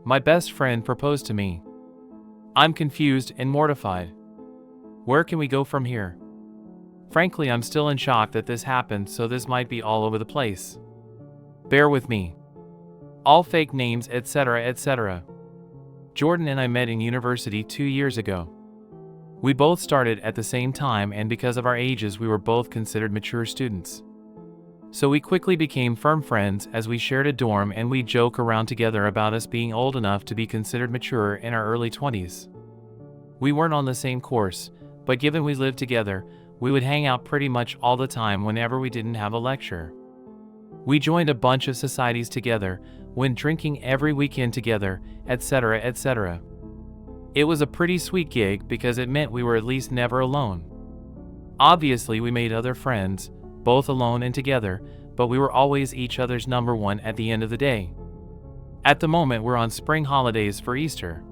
My best friend proposed to me. I'm confused and mortified. Where can we go from here? Frankly, I'm still in shock that this happened, so this might be all over the place. Bear with me. All fake names, etc., etc. Jordan and I met in university 2 years ago. We both started at the same time, and because of our ages, we were both considered mature students. So we quickly became firm friends as we shared a dorm, and we joke around together about us being old enough to be considered mature in our early 20s. We weren't on the same course, but given we lived together, we would hang out pretty much all the time whenever we didn't have a lecture. We joined a bunch of societies together, went drinking every weekend together, etc., etc. It was a pretty sweet gig because it meant we were at least never alone. Obviously, we made other friends, both alone and together, but we were always each other's number one at the end of the day. At the moment, we're on spring holidays for Easter.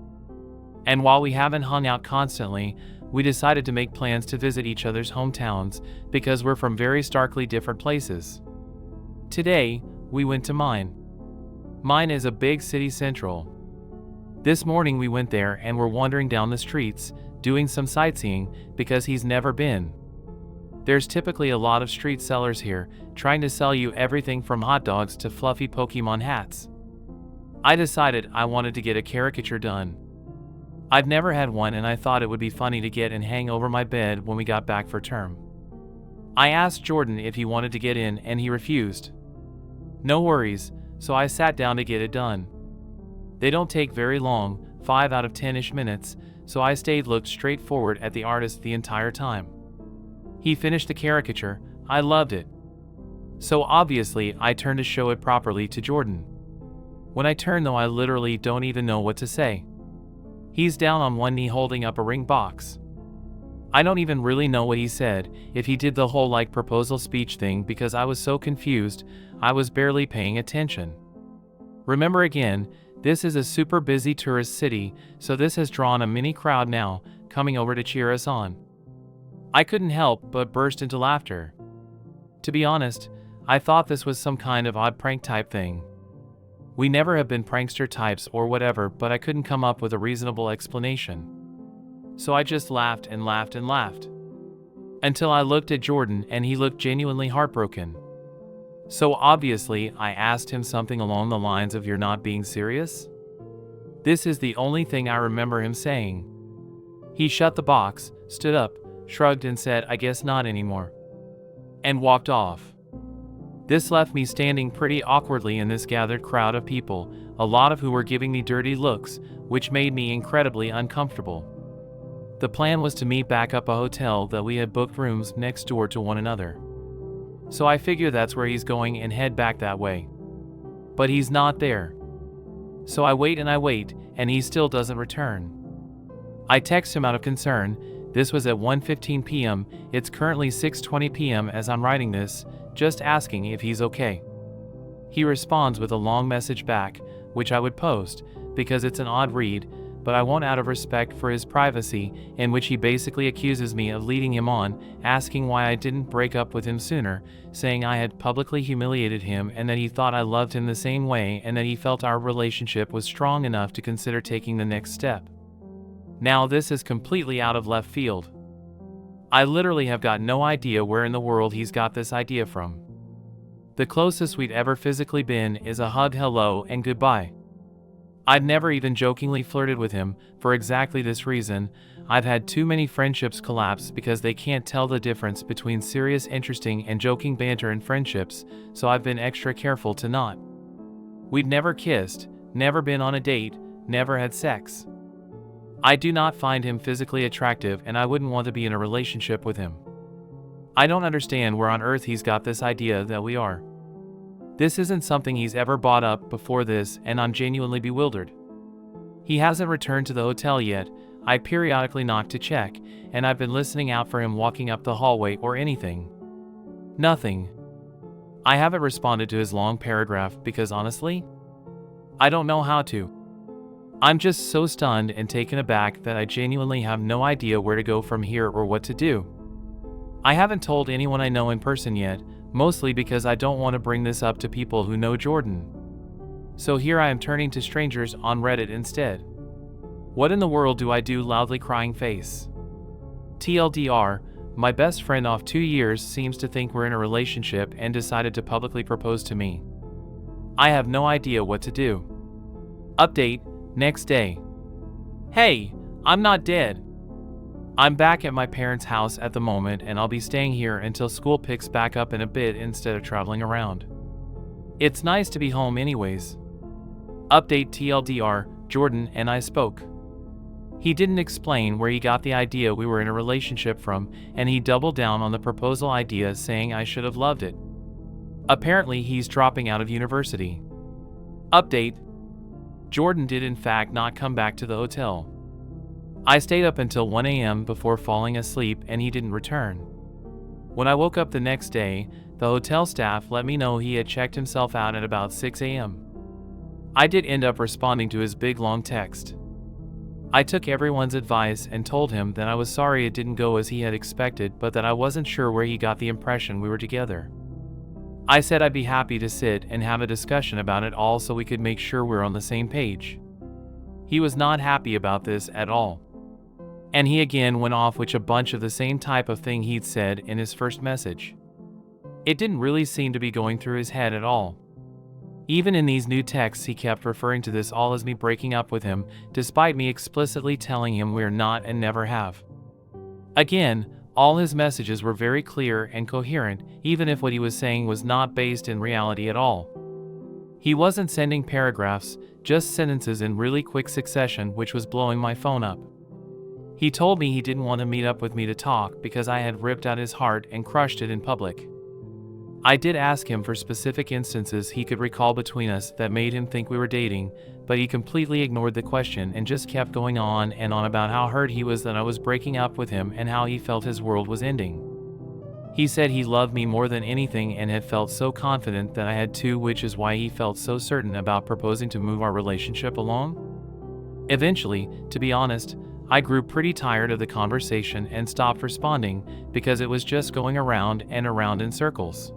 And while we haven't hung out constantly, we decided to make plans to visit each other's hometowns because we're from very starkly different places. Today, we went to mine. Mine is a big city central. This morning we went there and were wandering down the streets, doing some sightseeing because he's never been. There's typically a lot of street sellers here, trying to sell you everything from hot dogs to fluffy Pokemon hats. I decided I wanted to get a caricature done. I've never had one, and I thought it would be funny to get and hang over my bed when we got back for term. I asked Jordan if he wanted to get in, and he refused. No worries, so I sat down to get it done. They don't take very long, 5 out of 10-ish minutes, so I looked straight forward at the artist the entire time. He finished the caricature. I loved it. So obviously, I turned to show it properly to Jordan. When I turn though, I literally don't even know what to say. He's down on one knee holding up a ring box. I don't even really know what he said, if he did the whole proposal speech thing, because I was so confused, I was barely paying attention. Remember again, this is a super busy tourist city, so this has drawn a mini crowd now, coming over to cheer us on. I couldn't help but burst into laughter. To be honest, I thought this was some kind of odd prank type thing. We never have been prankster types or whatever, but I couldn't come up with a reasonable explanation. So I just laughed and laughed and laughed. Until I looked at Jordan and he looked genuinely heartbroken. So obviously, I asked him something along the lines of, "You're not being serious?" This is the only thing I remember him saying. He shut the box, stood up, shrugged and said, "I guess not anymore," and walked off. This left me standing pretty awkwardly in this gathered crowd of people, a lot of who were giving me dirty looks, which made me incredibly uncomfortable. The plan was to meet back up a hotel that we had booked rooms next door to one another. So I figure that's where he's going and head back that way. But he's not there. So I wait, and he still doesn't return. I text him out of concern. This was at 1:15 p.m. It's currently 6:20 p.m. as I'm writing this, just asking if he's okay. He responds with a long message back, which I would post, because it's an odd read, but I won't out of respect for his privacy, in which he basically accuses me of leading him on, asking why I didn't break up with him sooner, saying I had publicly humiliated him and that he thought I loved him the same way and that he felt our relationship was strong enough to consider taking the next step. Now this is completely out of left field. I literally have got no idea where in the world he's got this idea from. The closest we'd ever physically been is a hug, hello, and goodbye. I'd never even jokingly flirted with him, for exactly this reason. I've had too many friendships collapse because they can't tell the difference between serious, interesting, and joking banter in friendships, so I've been extra careful to not. We'd never kissed, never been on a date, never had sex. I do not find him physically attractive, and I wouldn't want to be in a relationship with him. I don't understand where on earth he's got this idea that we are. This isn't something he's ever brought up before this, and I'm genuinely bewildered. He hasn't returned to the hotel yet. I periodically knock to check, and I've been listening out for him walking up the hallway or anything. Nothing. I haven't responded to his long paragraph because honestly, I don't know how to. I'm just so stunned and taken aback that I genuinely have no idea where to go from here or what to do. I haven't told anyone I know in person yet, mostly because I don't want to bring this up to people who know Jordan. So here I am turning to strangers on Reddit instead. What in the world do I do? Loudly crying face. TLDR, my best friend of 2 years seems to think we're in a relationship and decided to publicly propose to me. I have no idea what to do. Update, next day. Hey, I'm not dead. I'm back at my parents' house at the moment and I'll be staying here until school picks back up in a bit instead of traveling around. It's nice to be home anyways. Update TLDR, Jordan and I spoke. He didn't explain where he got the idea we were in a relationship from, and he doubled down on the proposal idea, saying I should have loved it. Apparently he's dropping out of university. Update, Jordan did in fact not come back to the hotel. I stayed up until 1 a.m. before falling asleep and he didn't return. When I woke up the next day, the hotel staff let me know he had checked himself out at about 6 a.m. I did end up responding to his big long text. I took everyone's advice and told him that I was sorry it didn't go as he had expected, but that I wasn't sure where he got the impression we were together. I said I'd be happy to sit and have a discussion about it all so we could make sure we're on the same page. He was not happy about this at all. And he again went off with a bunch of the same type of thing he'd said in his first message. It didn't really seem to be going through his head at all. Even in these new texts he kept referring to this all as me breaking up with him, despite me explicitly telling him we're not and never have. Again, all his messages were very clear and coherent, even if what he was saying was not based in reality at all. He wasn't sending paragraphs, just sentences in really quick succession, which was blowing my phone up. He told me he didn't want to meet up with me to talk because I had ripped out his heart and crushed it in public. I did ask him for specific instances he could recall between us that made him think we were dating, but he completely ignored the question and just kept going on and on about how hurt he was that I was breaking up with him and how he felt his world was ending. He said he loved me more than anything and had felt so confident that I had too, which is why he felt so certain about proposing to move our relationship along. Eventually, to be honest, I grew pretty tired of the conversation and stopped responding because it was just going around and around in circles.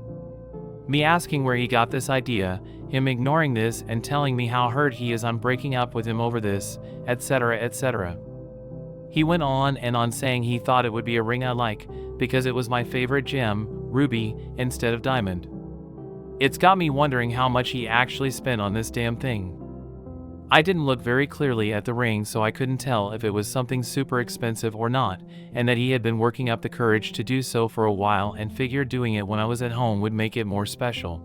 Me asking where he got this idea, him ignoring this and telling me how hurt he is on breaking up with him over this, etc., etc. He went on and on saying he thought it would be a ring I like because it was my favorite gem, ruby, instead of diamond. It's got me wondering how much he actually spent on this damn thing. I didn't look very clearly at the ring, so I couldn't tell if it was something super expensive or not, and that he had been working up the courage to do so for a while and figured doing it when I was at home would make it more special.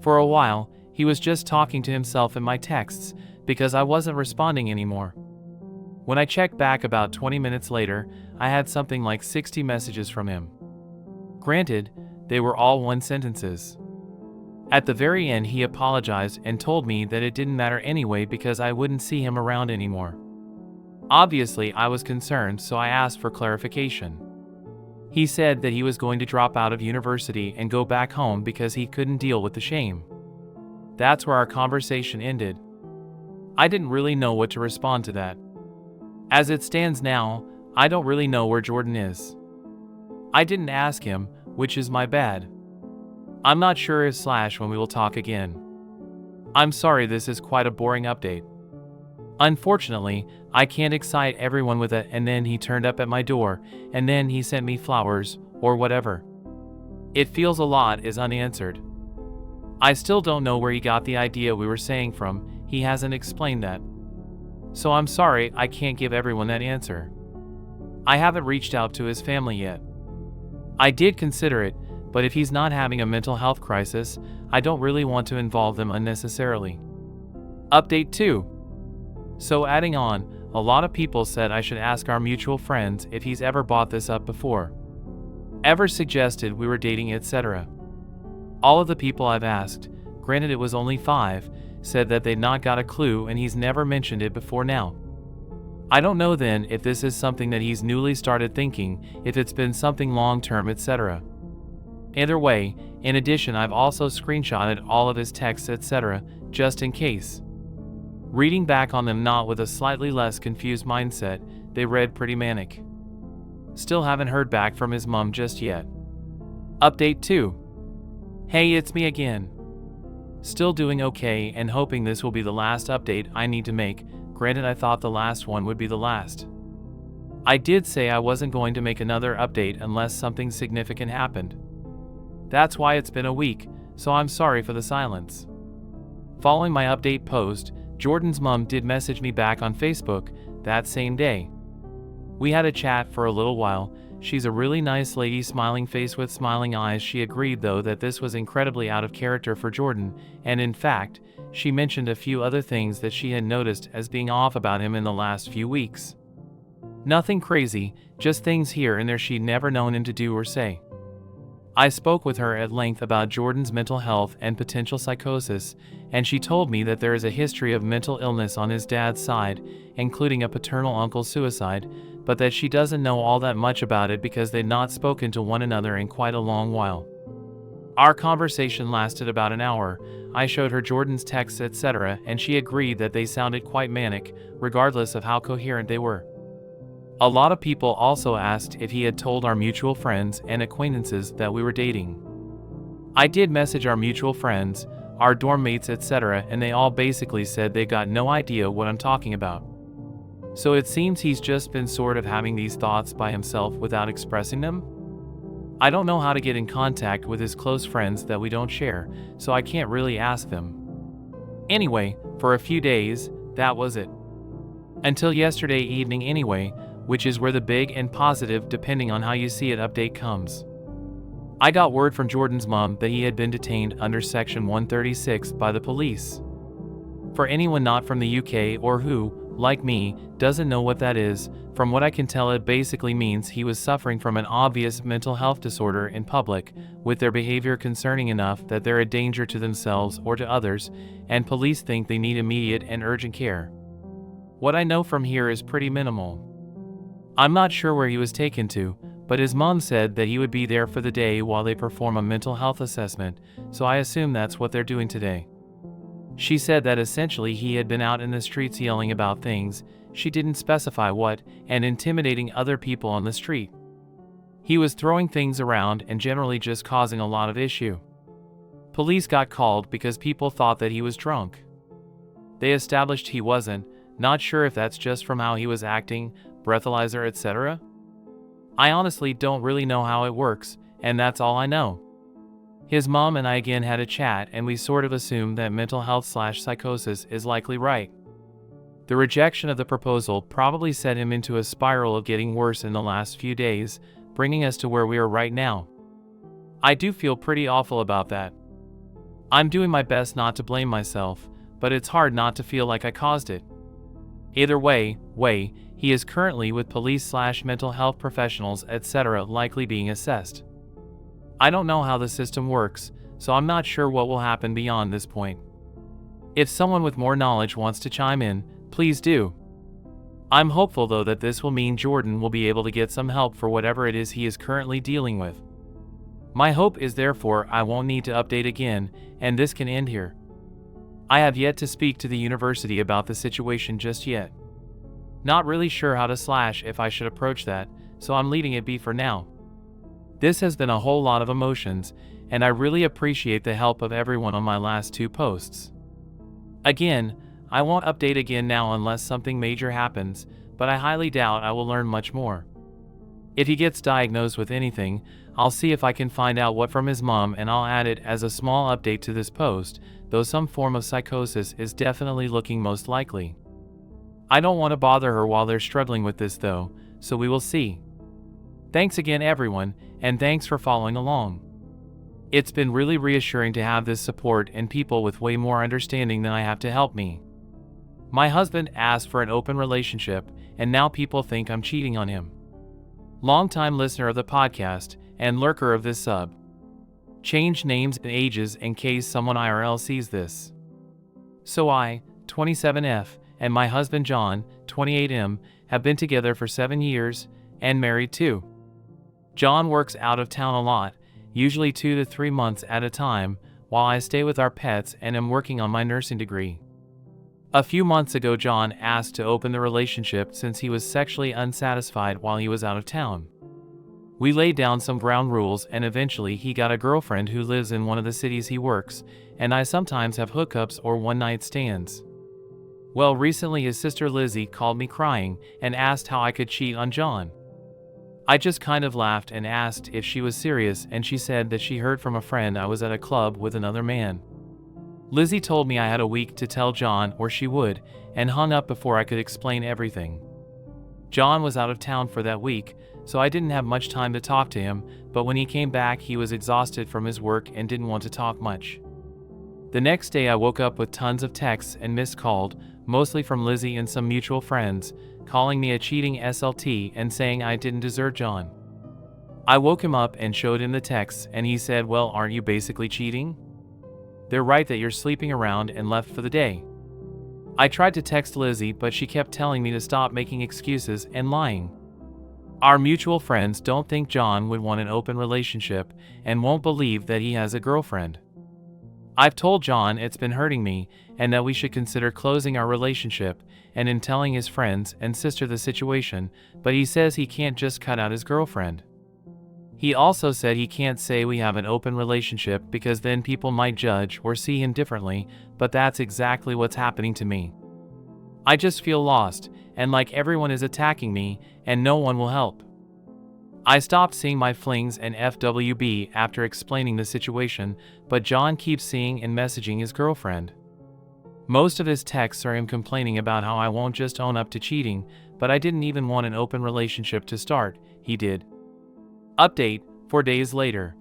For a while, he was just talking to himself in my texts because I wasn't responding anymore. When I checked back about 20 minutes later, I had something like 60 messages from him. Granted, they were all one sentences. At the very end, he apologized and told me that it didn't matter anyway because I wouldn't see him around anymore. Obviously, I was concerned, so I asked for clarification. He said that he was going to drop out of university and go back home because he couldn't deal with the shame. That's where our conversation ended. I didn't really know what to respond to that. As it stands now, I don't really know where Jordan is. I didn't ask him, which is my bad. I'm not sure if / when we will talk again. I'm sorry, this is quite a boring update. Unfortunately, I can't excite everyone with it, and then he turned up at my door, and then he sent me flowers, or whatever. It feels a lot is unanswered. I still don't know where he got the idea we were saying from, he hasn't explained that. So I'm sorry I can't give everyone that answer. I haven't reached out to his family yet. I did consider it, but if he's not having a mental health crisis, I don't really want to involve them unnecessarily. Update 2. So adding on, a lot of people said I should ask our mutual friends if he's ever brought this up before. Ever suggested we were dating, etc. All of the people I've asked, granted it was only 5, said that they'd not got a clue and he's never mentioned it before now. I don't know then if this is something that he's newly started thinking, if it's been something long-term, etc. Either way, in addition, I've also screenshotted all of his texts, etc., just in case. Reading back on them not with a slightly less confused mindset, they read pretty manic. Still haven't heard back from his mom just yet. Update 2. Hey, it's me again. Still doing okay and hoping this will be the last update I need to make. Granted, I thought the last one would be the last. I did say I wasn't going to make another update unless something significant happened. That's why it's been a week, so I'm sorry for the silence. Following my update post, Jordan's mom did message me back on Facebook that same day. We had a chat for a little while. She's a really nice lady, smiling face with smiling eyes. She agreed though that this was incredibly out of character for Jordan, and in fact, she mentioned a few other things that she had noticed as being off about him in the last few weeks. Nothing crazy, just things here and there she'd never known him to do or say. I spoke with her at length about Jordan's mental health and potential psychosis, and she told me that there is a history of mental illness on his dad's side, including a paternal uncle's suicide, but that she doesn't know all that much about it because they'd not spoken to one another in quite a long while. Our conversation lasted about an hour. I showed her Jordan's texts, etc., and she agreed that they sounded quite manic, regardless of how coherent they were. A lot of people also asked if he had told our mutual friends and acquaintances that we were dating. I did message our mutual friends, our dorm mates, etc., and they all basically said they got no idea what I'm talking about. So it seems he's just been sort of having these thoughts by himself without expressing them. I don't know how to get in contact with his close friends that we don't share, so I can't really ask them. Anyway, for a few days, that was it. Until yesterday evening anyway, which is where the big and positive, depending on how you see it, update comes. I got word from Jordan's mom that he had been detained under Section 136 by the police. For anyone not from the UK or who, like me, doesn't know what that is, from what I can tell it basically means he was suffering from an obvious mental health disorder in public, with their behavior concerning enough that they're a danger to themselves or to others, and police think they need immediate and urgent care. What I know from here is pretty minimal. I'm not sure where he was taken to, but his mom said that he would be there for the day while they perform a mental health assessment, so I assume that's what they're doing today. She said that essentially he had been out in the streets yelling about things, she didn't specify what, and intimidating other people on the street. He was throwing things around and generally just causing a lot of issue. Police got called because people thought that he was drunk. They established he wasn't, not sure if that's just from how he was acting, breathalyzer, etc. I honestly don't really know how it works, and that's all I know. His mom and I again had a chat, and we sort of assumed that mental health/psychosis is likely right. The rejection of the proposal probably set him into a spiral of getting worse in the last few days, bringing us to where we are right now. I do feel pretty awful about that. I'm doing my best not to blame myself, but it's hard not to feel like I caused it. Either way, he is currently with police/mental health professionals, etc., likely being assessed. I don't know how the system works, so I'm not sure what will happen beyond this point. If someone with more knowledge wants to chime in, please do. I'm hopeful though that this will mean Jordan will be able to get some help for whatever it is he is currently dealing with. My hope is therefore I won't need to update again, and this can end here. I have yet to speak to the university about the situation just yet. Not really sure how to / if I should approach that, so I'm leaving it be for now. This has been a whole lot of emotions, and I really appreciate the help of everyone on my last 2 posts. Again, I won't update again now unless something major happens, but I highly doubt I will learn much more. If he gets diagnosed with anything, I'll see if I can find out what from his mom, and I'll add it as a small update to this post, though some form of psychosis is definitely looking most likely. I don't want to bother her while they're struggling with this though, so we will see. Thanks again everyone, and thanks for following along. It's been really reassuring to have this support and people with way more understanding than I have to help me. My husband asked for an open relationship, and now people think I'm cheating on him. Longtime listener of the podcast, and lurker of this sub. Change names and ages in case someone IRL sees this. So I, 27F, and my husband John, 28M, have been together for 7 years, and married too. John works out of town a lot, usually 2 to 3 months at a time, while I stay with our pets and am working on my nursing degree. A few months ago John asked to open the relationship since he was sexually unsatisfied while he was out of town. We laid down some ground rules and eventually he got a girlfriend who lives in one of the cities he works, and I sometimes have hookups or one-night stands. Well, recently his sister Lizzie called me crying and asked how I could cheat on John. I just kind of laughed and asked if she was serious, and she said that she heard from a friend I was at a club with another man. Lizzie told me I had a week to tell John or she would, and hung up before I could explain everything. John was out of town for that week, so I didn't have much time to talk to him, but when he came back he was exhausted from his work and didn't want to talk much. The next day I woke up with tons of texts and missed calls, mostly from Lizzie and some mutual friends, calling me a cheating SLT and saying I didn't deserve John. I woke him up and showed him the texts, and he said, "Well, aren't you basically cheating? They're right that you're sleeping around and left for the day." I tried to text Lizzie, but she kept telling me to stop making excuses and lying. Our mutual friends don't think John would want an open relationship and won't believe that he has a girlfriend. I've told John it's been hurting me and that we should consider closing our relationship, and in telling his friends and sister the situation, but he says he can't just cut out his girlfriend. He also said he can't say we have an open relationship because then people might judge or see him differently, but that's exactly what's happening to me. I just feel lost, and like everyone is attacking me, and no one will help. I stopped seeing my flings and FWB after explaining the situation, but John keeps seeing and messaging his girlfriend. Most of his texts are him complaining about how I won't just own up to cheating, but I didn't even want an open relationship to start, he did. Update, 4 days later.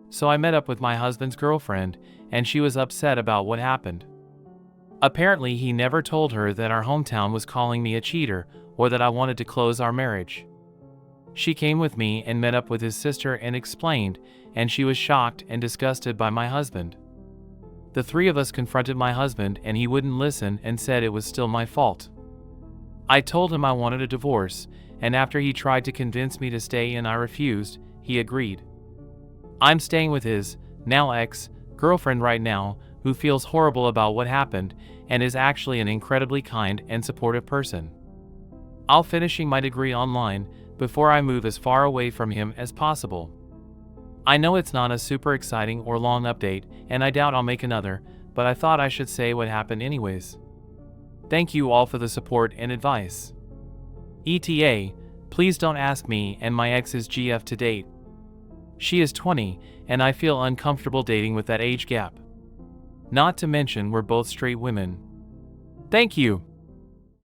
So I met up with my husband's girlfriend, and she was upset about what happened. Apparently he never told her that our hometown was calling me a cheater, or that I wanted to close our marriage. She came with me and met up with his sister and explained, and she was shocked and disgusted by my husband. The three of us confronted my husband, and he wouldn't listen and said it was still my fault. I told him I wanted a divorce, and after he tried to convince me to stay and I refused, he agreed. I'm staying with his, now ex-girlfriend right now, who feels horrible about what happened and is actually an incredibly kind and supportive person. I'll finishing my degree online before I move as far away from him as possible. I know it's not a super exciting or long update, and I doubt I'll make another, but I thought I should say what happened anyways. Thank you all for the support and advice. ETA, please don't ask me and my ex's GF to date. She is 20, and I feel uncomfortable dating with that age gap. Not to mention we're both straight women. Thank you.